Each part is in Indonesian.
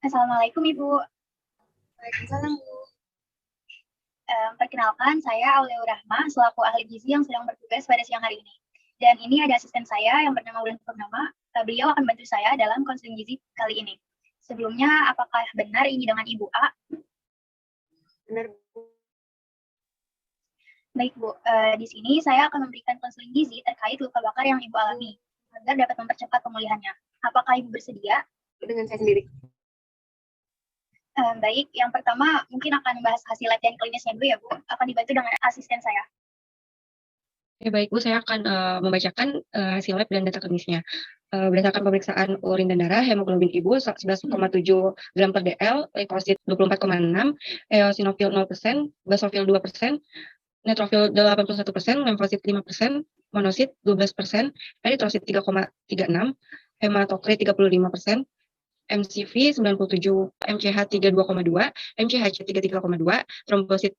Assalamualaikum Ibu. Waalaikumsalam, Bu. Perkenalkan, saya Aulia Rahma, selaku ahli gizi yang sedang bertugas pada siang hari ini. Dan ini ada asisten saya yang bernama Wulan Purnama. Beliau akan bantu saya dalam konseling gizi kali ini. Sebelumnya, apakah benar ini dengan Ibu A? Benar, Bu. Baik, Bu. Di sini saya akan memberikan konseling gizi terkait luka bakar yang Ibu alami, agar dapat mempercepat pemulihannya. Apakah Ibu bersedia? Dengan saya sendiri. Baik, yang pertama mungkin akan membahas hasil latihan klinisnya dulu ya, Bu. Akan dibantu dengan asisten saya. Oke, baik Bu, saya akan membacakan hasil lab dan data klinisnya. Berdasarkan pemeriksaan urin dan darah, hemoglobin Ibu 11,7 gram per dl, leukosit 24,6, eosinofil 0%, basofil 2%, neutrofil 81%, limfosit 5%, monosit 12%, eritrosit 3,36, hematokrit 35%, MCV 97, MCH 32,2, MCHC 33,2, trombosit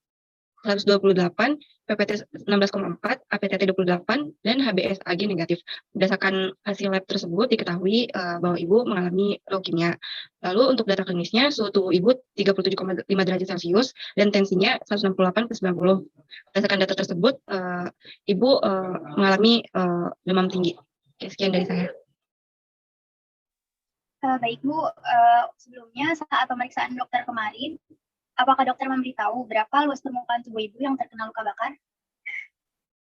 128, PPT 16,4, APTT 28, dan HBsAg negatif. Berdasarkan hasil lab tersebut diketahui bahwa Ibu mengalami leukemia. Lalu untuk data klinisnya, suhu tubuh Ibu 37,5 derajat Celcius dan tensinya 168/90. Berdasarkan data tersebut, Ibu mengalami demam tinggi. Oke, sekian dari saya. Baik Bu, sebelumnya saat pemeriksaan dokter kemarin, apakah dokter memberitahu berapa luas permukaan tubuh Ibu yang terkena luka bakar?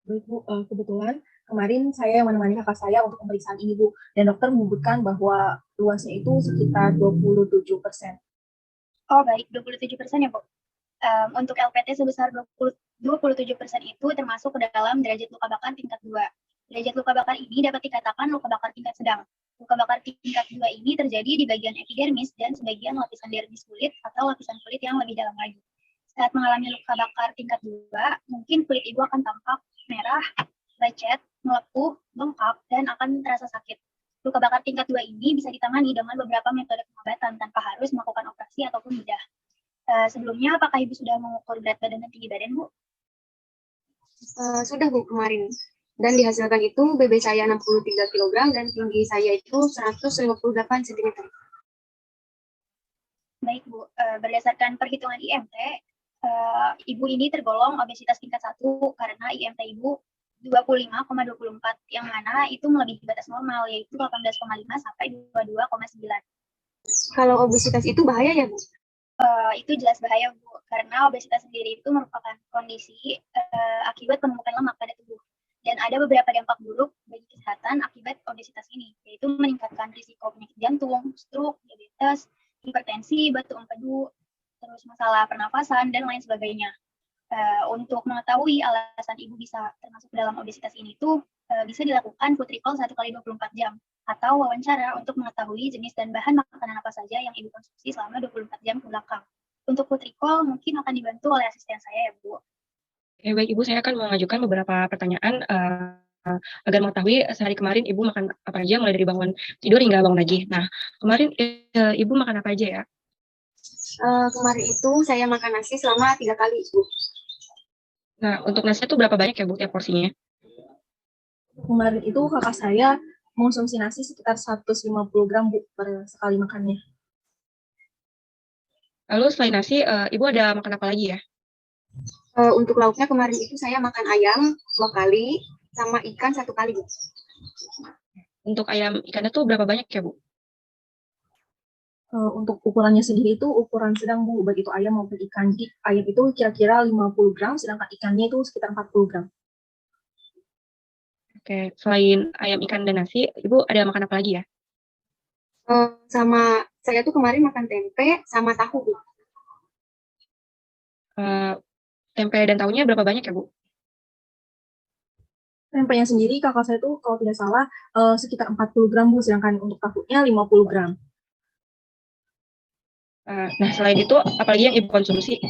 Baik Bu, kebetulan kemarin saya yang menemani kakak saya untuk pemeriksaan ini Bu, dan dokter menyebutkan bahwa luasnya itu sekitar 27%. Oh baik, 27% ya Bu. Untuk LPT sebesar 27% itu termasuk ke dalam derajat luka bakar tingkat 2. Derajat luka bakar ini dapat dikatakan luka bakar tingkat sedang. Luka bakar tingkat 2 ini terjadi di bagian epidermis dan sebagian lapisan dermis kulit atau lapisan kulit yang lebih dalam lagi. Saat mengalami luka bakar tingkat 2, mungkin kulit Ibu akan tampak merah, lecet, melepuh, bengkak, dan akan terasa sakit. Luka bakar tingkat 2 ini bisa ditangani dengan beberapa metode pengobatan tanpa harus melakukan operasi ataupun bedah. Sebelumnya, apakah Ibu sudah mengukur berat badan dan tinggi badan, Bu? Sudah, Bu, kemarin. Dan dihasilkan itu BB saya 63 kg dan tinggi saya itu 158 cm. Baik, Bu. Berdasarkan perhitungan IMT, Ibu ini tergolong obesitas tingkat 1 karena IMT Ibu 25,24, yang mana itu melebihi batas normal, yaitu 18,5 sampai 22,9. Kalau obesitas itu bahaya ya, Bu? Itu jelas bahaya, Bu, karena obesitas sendiri itu merupakan kondisi akibat penumpukan lemak pada tubuh. Dan ada beberapa dampak buruk bagi kesehatan akibat obesitas ini, yaitu meningkatkan risiko penyakit jantung, stroke, diabetes, hipertensi, batu empedu, terus masalah pernafasan, dan lain sebagainya. Untuk mengetahui alasan Ibu bisa termasuk dalam obesitas ini tuh bisa dilakukan food recall 1 kali 24 jam atau wawancara untuk mengetahui jenis dan bahan makanan apa saja yang Ibu konsumsi selama 24 jam ke belakang. Untuk food recall mungkin akan dibantu oleh asisten saya ya, Bu. Oke, baik Ibu, saya akan mengajukan beberapa pertanyaan agar mengetahui sehari kemarin Ibu makan apa aja, mulai dari bangun tidur hingga bangun lagi. Nah, kemarin Ibu makan apa aja ya? Kemarin itu saya makan nasi selama 3 kali, Bu. Nah, untuk nasi itu berapa banyak ya, Bu, tiap porsinya? Kemarin itu kakak saya mengonsumsi nasi sekitar 150 gram Bu per sekali makannya. Lalu selain nasi, Ibu ada makan apa lagi ya? Untuk lauknya kemarin itu saya makan ayam 2 kali, sama ikan 1 kali, Bu. Untuk ayam ikannya tuh berapa banyak ya, Bu? Untuk ukurannya sendiri itu ukuran sedang Bu, baik itu ayam maupun ikan. Jadi ayam itu kira-kira 50 gram, sedangkan ikannya itu sekitar 40 gram. Oke, selain ayam, ikan, dan nasi, Ibu ada makan apa lagi ya? Sama saya tuh kemarin makan tempe sama tahu, Bu. Tempe dan tahunya berapa banyak ya, Bu? Tempenya sendiri kakak saya tuh kalau tidak salah sekitar 40 gram Bu, sedangkan untuk tahunya 50 gram. Nah, selain itu, apalagi yang Ibu konsumsi?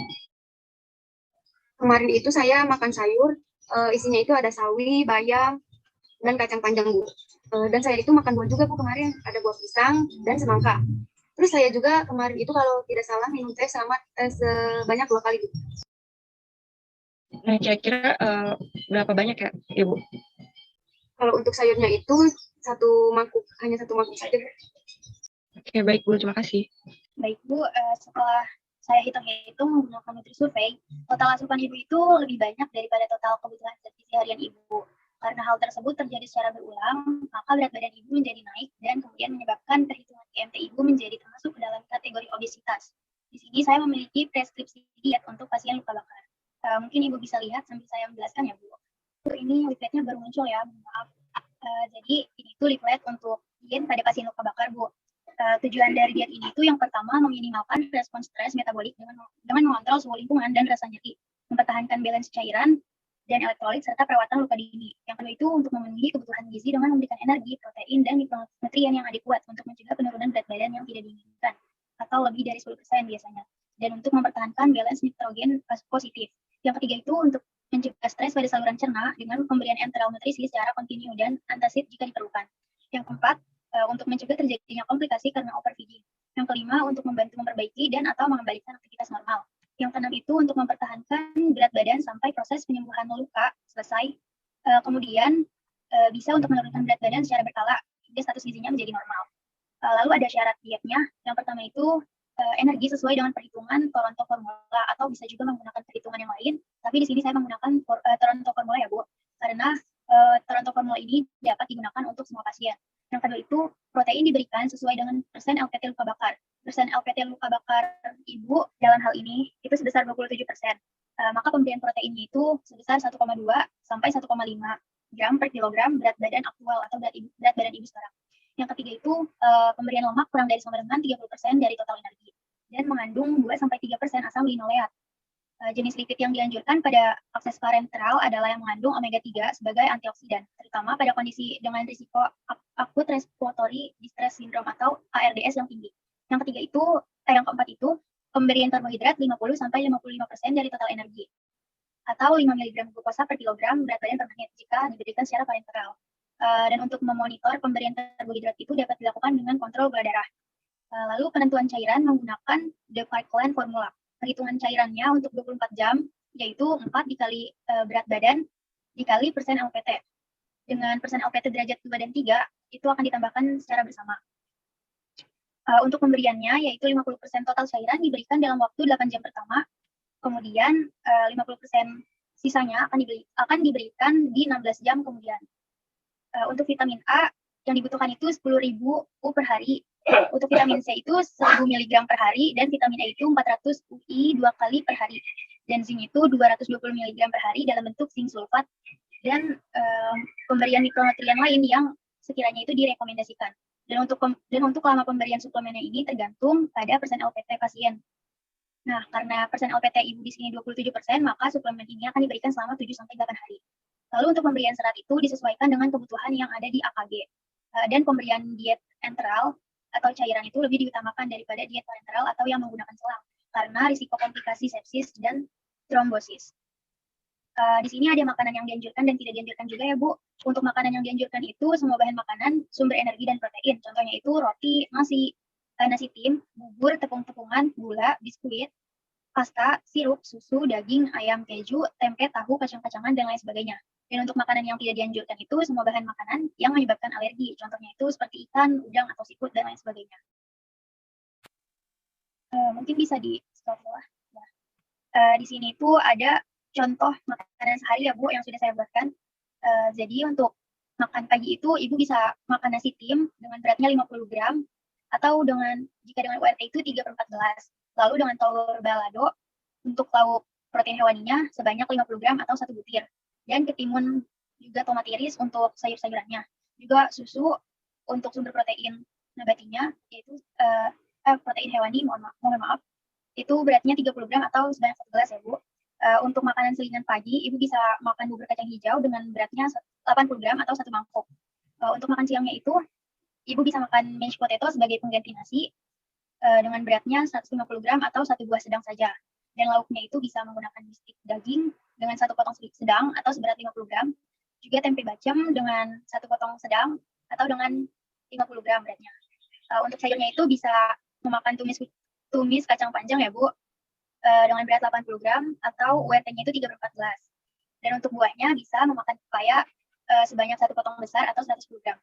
Kemarin itu saya makan sayur, isinya itu ada sawi, bayam, dan kacang panjang, Bu. Dan saya itu makan buah juga, Bu, kemarin. Ada buah pisang dan semangka. Terus saya juga kemarin itu kalau tidak salah minum teh sebanyak 2 kali, Bu. Nah, kira-kira berapa banyak ya, Ibu? Kalau untuk sayurnya itu hanya satu mangkuk saja, Bu. Oke, baik Bu, terima kasih. Baik Bu, setelah saya hitung-hitung menggunakan Nutrisurvey, total asupan Ibu itu lebih banyak daripada total kebutuhan zat gizi harian Ibu. Karena hal tersebut terjadi secara berulang, maka berat badan Ibu menjadi naik dan kemudian menyebabkan perhitungan IMT Ibu menjadi termasuk dalam kategori obesitas. Di sini saya memiliki preskripsi diet untuk pasien luka bakar. Mungkin Ibu bisa lihat sambil saya menjelaskan ya Bu. Ini leafletnya baru muncul ya, maaf. Jadi ini tuh leaflet untuk diet pada pasien luka bakar Bu. Tujuan dari diet ini tuh yang pertama meminimalkan respons stres metabolik dengan mengontrol suhu lingkungan dan rasa nyeri, mempertahankan balance cairan dan elektrolit serta perawatan luka dini. Yang kedua itu untuk memenuhi kebutuhan gizi dengan memberikan energi, protein, dan mikronutrien yang adekuat untuk mencegah penurunan berat badan yang tidak diinginkan atau lebih dari 10% biasanya, dan untuk mempertahankan balance nitrogen positif. Yang ketiga itu untuk mencegah stres pada saluran cerna dengan pemberian enteral nutrisi secara kontinu dan antacid jika diperlukan. Yang keempat, untuk mencegah terjadinya komplikasi karena overfeeding. Yang kelima, untuk membantu memperbaiki dan atau mengembalikan aktivitas normal. Yang keenam itu untuk mempertahankan berat badan sampai proses penyembuhan luka selesai. Kemudian bisa untuk menurunkan berat badan secara berkala hingga status gizinya menjadi normal. Lalu ada syarat dietnya. Yang pertama itu energi sesuai dengan perhitungan Toronto Formula atau bisa juga menggunakan perhitungan yang lain. Tapi di sini saya menggunakan Toronto Formula ya Bu, karena Toronto Formula ini dapat digunakan untuk semua pasien. Yang kedua itu protein diberikan sesuai dengan persen LPT luka bakar. Persen LPT luka bakar Ibu dalam hal ini itu sebesar 27%. Maka pemberian proteinnya itu sebesar 1,2 sampai 1,5 gram per kilogram berat badan aktual atau berat badan Ibu sekarang. Yang ketiga itu pemberian lemak kurang dari sama dengan 30% dari total energi dan mengandung 2 sampai 3% asam linoleat. Jenis lipid yang dianjurkan pada akses parenteral adalah yang mengandung omega-3 sebagai antioksidan, terutama pada kondisi dengan risiko akut respiratory distress syndrome atau ARDS yang tinggi. Yang keempat itu pemberian karbohidrat 50 sampai 55% dari total energi atau 5 mg glukosa per kilogram berat badan per menit jika diberikan secara parenteral. Dan untuk memonitor pemberian karbohidrat itu dapat dilakukan dengan kontrol gula darah. Lalu penentuan cairan menggunakan the Parkland formula. Perhitungan cairannya untuk 24 jam, yaitu 4 dikali berat badan, dikali persen LPT. Dengan persen LPT derajat 2 dan 3, itu akan ditambahkan secara bersama. Untuk pemberiannya, yaitu 50% total cairan diberikan dalam waktu 8 jam pertama, kemudian 50% sisanya akan diberikan di 16 jam kemudian. Untuk vitamin A, yang dibutuhkan itu 10.000 U per hari. Untuk vitamin C itu 1.000 mg per hari, dan vitamin E itu 400 UI 2 kali per hari. Dan zinc itu 220 mg per hari dalam bentuk zinc sulfat, dan pemberian mikronutrien lain yang sekiranya itu direkomendasikan. Dan untuk lama pemberian suplemennya ini tergantung pada persen LPT pasien. Nah, karena persen LPT Ibu di sini 27%, maka suplemen ini akan diberikan selama 7-8 hari. Lalu untuk pemberian serat itu disesuaikan dengan kebutuhan yang ada di AKG. Dan pemberian diet enteral atau cairan itu lebih diutamakan daripada diet parenteral atau yang menggunakan selang, karena risiko komplikasi sepsis dan trombosis. Di sini ada makanan yang dianjurkan dan tidak dianjurkan juga ya Bu. Untuk makanan yang dianjurkan itu semua bahan makanan, sumber energi dan protein. Contohnya itu roti, nasi tim, bubur, tepung-tepungan, gula, biskuit, pasta, sirup, susu, daging, ayam, keju, tempe, tahu, kacang-kacangan, dan lain sebagainya. Dan untuk makanan yang tidak dianjurkan itu semua bahan makanan yang menyebabkan alergi. Contohnya itu seperti ikan, udang, atau seafood, dan lain sebagainya. Mungkin bisa di stop bawah. Nah, di sini itu ada contoh makanan sehari ya Bu yang sudah saya buatkan. Jadi untuk makan pagi itu Ibu bisa makan nasi tim dengan beratnya 50 gram atau jika dengan URT itu 3/4 gelas. Lalu dengan telur balado untuk lauk protein hewaninya sebanyak 50 gram atau 1 butir. Dan ketimun juga tomat iris untuk sayur-sayurannya. Juga susu untuk sumber protein nabatinya, yaitu protein hewani, mohon maaf, itu beratnya 30 gram atau sebanyak 1 gelas ya Bu. Untuk makanan selingan pagi, Ibu bisa makan bubur kacang hijau dengan beratnya 80 gram atau 1 mangkok. Untuk makan siangnya itu, Ibu bisa makan mashed potato sebagai pengganti nasi dengan beratnya 150 gram atau 1 buah sedang saja. Dan lauknya itu bisa menggunakan bistik daging dengan 1 potong sedang atau seberat 50 gram. Juga tempe bacem dengan 1 potong sedang atau dengan 50 gram beratnya. Untuk sayurnya itu bisa memakan tumis kacang panjang ya Bu, dengan berat 80 gram atau URT-nya itu 3/4 gelas. Dan untuk buahnya bisa memakan pepaya sebanyak 1 potong besar atau 110 gram.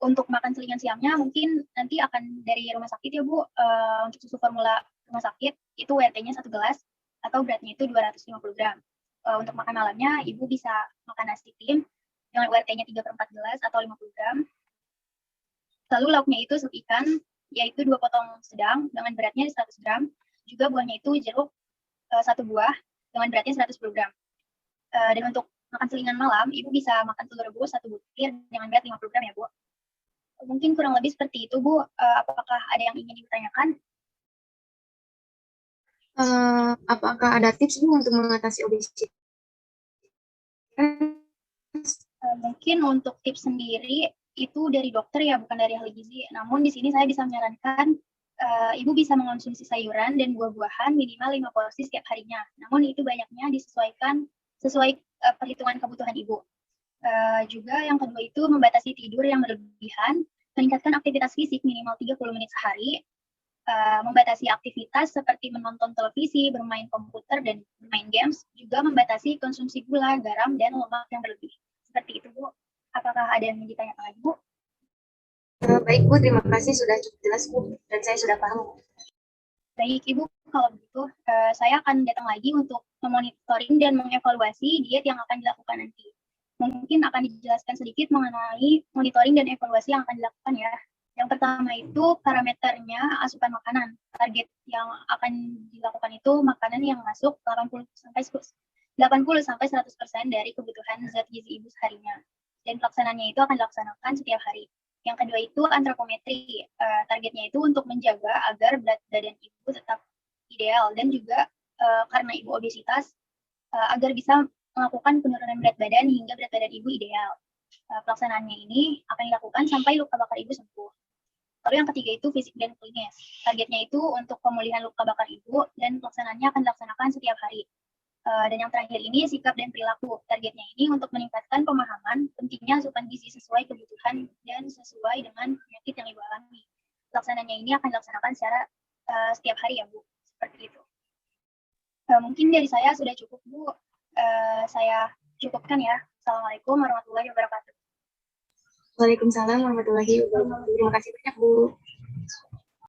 Untuk makan selingan siangnya mungkin nanti akan dari rumah sakit ya Bu. Untuk susu formula rumah sakit itu WRT-nya 1 gelas atau beratnya itu 250 gram. Untuk makan malamnya Ibu bisa makan nasi tim dengan WRT-nya 3/4 gelas atau 50 gram. Lalu lauknya itu sup ikan, yaitu 2 potong sedang dengan beratnya 100 gram. Juga buahnya itu jeruk 1 buah dengan beratnya 110 gram. Dan untuk makan selingan malam, Ibu bisa makan telur rebus 1 butir dengan berat 50 gram ya Bu. Mungkin kurang lebih seperti itu Bu. Apakah ada yang ingin ditanyakan? Apakah ada tips Bu untuk mengatasi obesitas? Mungkin untuk tips sendiri itu dari dokter ya, bukan dari ahli gizi. Namun di sini saya bisa menyarankan Ibu bisa mengonsumsi sayuran dan buah-buahan minimal 5 porsi setiap harinya. Namun itu banyaknya disesuaikan sesuai perhitungan kebutuhan Ibu. Juga yang kedua itu membatasi tidur yang berlebihan, meningkatkan aktivitas fisik minimal 30 menit sehari, membatasi aktivitas seperti menonton televisi, bermain komputer, dan bermain games, juga membatasi konsumsi gula, garam, dan lemak yang berlebih. Seperti itu Bu. Apakah ada yang ditanyakan lagi Bu? Baik Bu, terima kasih sudah cukup jelas Bu, dan saya sudah paham. Baik Ibu, kalau begitu saya akan datang lagi untuk memonitoring dan mengevaluasi diet yang akan dilakukan nanti. Mungkin akan dijelaskan sedikit mengenai monitoring dan evaluasi yang akan dilakukan ya. Yang pertama itu parameternya asupan makanan. Target yang akan dilakukan itu makanan yang masuk 80 sampai 100% dari kebutuhan zat gizi Ibu seharinya. Dan pelaksanaannya itu akan dilaksanakan setiap hari. Yang kedua itu antropometri. Targetnya itu untuk menjaga agar berat badan Ibu tetap ideal dan juga karena Ibu obesitas agar bisa melakukan penurunan berat badan hingga berat badan Ibu ideal. Pelaksanaannya ini akan dilakukan sampai luka bakar Ibu sembuh. Lalu yang ketiga itu fisik dan klinis. Targetnya itu untuk pemulihan luka bakar Ibu dan pelaksanaannya akan dilaksanakan setiap hari. Dan yang terakhir ini sikap dan perilaku. Targetnya ini untuk meningkatkan pemahaman pentingnya asupan gizi sesuai kebutuhan dan sesuai dengan penyakit yang Ibu alami. Pelaksananya ini akan dilaksanakan secara setiap hari ya Bu. Seperti itu. Mungkin dari saya sudah cukup Bu. Saya cukupkan ya. Assalamualaikum warahmatullahi wabarakatuh. Waalaikumsalam warahmatullahi wabarakatuh. Terima kasih banyak Bu.